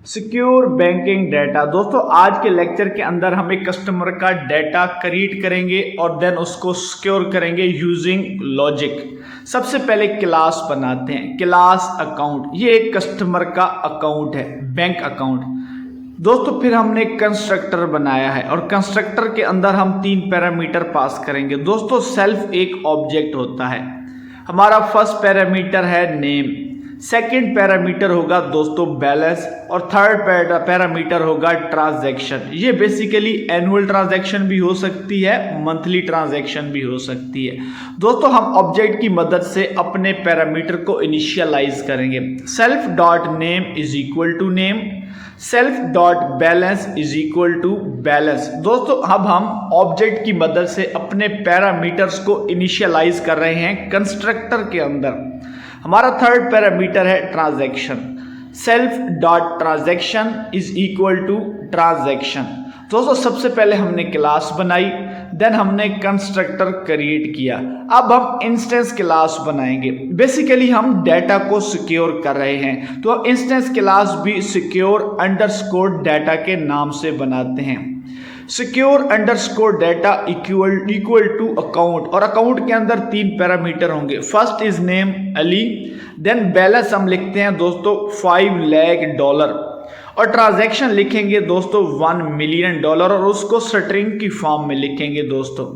Secure banking data. दोस्तों आज के लेक्चर के अंदर हम एक कस्टमर का डाटा क्रिएट करेंगे और देन उसको सिक्योर करेंगे यूजिंग लॉजिक। सबसे पहले क्लास बनाते हैं, क्लास अकाउंट। ये एक कस्टमर का अकाउंट है, बैंक अकाउंट। दोस्तों फिर हमने कंस्ट्रक्टर बनाया है और कंस्ट्रक्टर के अंदर हम 3 पैरामीटर पास करेंगे। दोस्तों सेल्फ एक ऑब्जेक्ट होता है। हमारा फर्स्ट पैरामीटर है नेम, सेकंड पैरामीटर होगा दोस्तों बैलेंस और थर्ड पैरामीटर होगा ट्रांजैक्शन। ये बेसिकली एनुअल ट्रांजैक्शन भी हो सकती है, मंथली ट्रांजैक्शन भी हो सकती है। दोस्तों हम ऑब्जेक्ट की मदद से अपने पैरामीटर को इनिशियलाइज करेंगे। Self dot name is equal to name, self dot balance is equal to balance. दोस्तों अब हम ऑब्जेक्ट की मदद से अपने पैरामीटर्स को इनिशियलाइज कर रहे हैं कंस्ट्रक्टर के अंदर। हमारा थर्ड पैरामीटर है transaction, self dot transaction is equal to transaction. दोस्तों सबसे पहले हमने क्लास बनाई, देन हमने कंस्ट्रक्टर क्रिएट किया। अब हम इंस्टेंस क्लास बनाएंगे। बेसिकली हम डाटा को सिक्योर कर रहे हैं, तो हम इंस्टेंस क्लास भी सिक्योर अंडरस्कोर डाटा के नाम से बनाते हैं। Secure underscore data equal to account, और अकाउंट के अंदर 3 पैरामीटर होंगे। First is name Ali, then balance हम लिखते हैं दोस्तों $5 लाख, और ट्रांजैक्शन लिखेंगे दोस्तों $1 मिलियन, और उसको स्ट्रिंग की फॉर्म में लिखेंगे दोस्तों,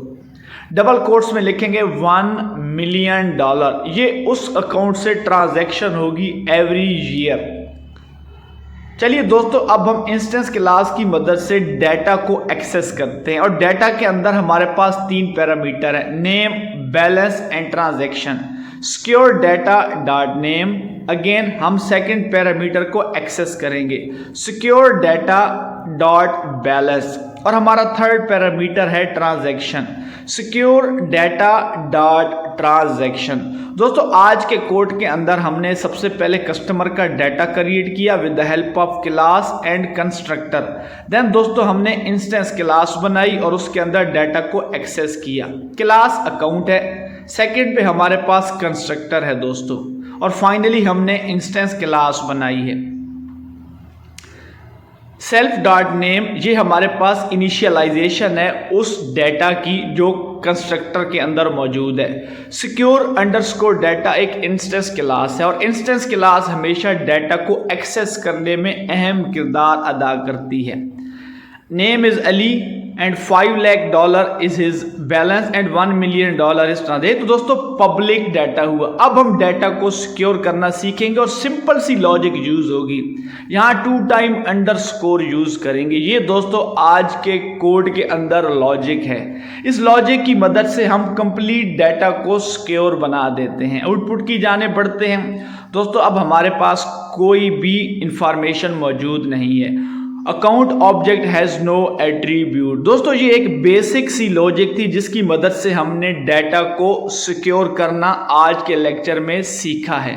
डबल कोट्स में लिखेंगे $1 मिलियन। ये उस अकाउंट से ट्रांजैक्शन होगी एवरी ईयर। चलिए दोस्तों अब हम इंस्टेंस क्लास की मदद से डाटा को एक्सेस करते हैं, और डाटा के अंदर हमारे पास 3 पैरामीटर है, name balance and transaction. Secure data dot name, again हम सेकंड पैरामीटर को एक्सेस करेंगे, सिक्योर डाटा डॉट बैलेंस, और हमारा थर्ड पैरामीटर है transaction, secure data dot transaction. दोस्तों आज के कोड के अंदर हमने सबसे पहले कस्टमर का डाटा क्रिएट किया with the help of class and constructor. Then दोस्तों हमने इंस्टेंस क्लास बनाई और उसके अंदर डाटा को एक्सेस किया। क्लास अकाउंट है, सेकंड पे हमारे पास कंस्ट्रक्टर है दोस्तों, और फाइनली हमने इंस्टेंस क्लास बनाई है। सेल्फ डॉट नेम, ये हमारे पास इनिशियलाइजेशन है उस डाटा की जो कंस्ट्रक्टर के अंदर मौजूद है। सिक्योर अंडरस्कोर डाटा एक इंस्टेंस क्लास है, और इंस्टेंस क्लास हमेशा डाटा को एक्सेस करने में अहम किरदार अदा करती है। Name is Ali and $5 lakh is his balance and $1 million is transaction. तो दोस्तों पब्लिक डाटा हुआ। अब हम डाटा को सिक्योर करना सीखेंगे और सिंपल सी लॉजिक यूज होगी। यहाँ 2 टाइम अंडरस्कोर यूज करेंगे। ये दोस्तों आज के कोड के अंदर लॉजिक है। इस लॉजिक की मदद से हम कंप्लीट डाटा को सिक्योर बना देते हैं। आउटपुट की जाने बढ़ते हैं। दोस्तों अब हमारे पास कोई भी इंफॉर्मेशन मौजूद नहीं है। Account object has no attribute. दोस्तों ये एक बेसिक सी लॉजिक थी जिसकी मदद से हमने डाटा को सिक्योर करना आज के लेक्चर में सीखा है।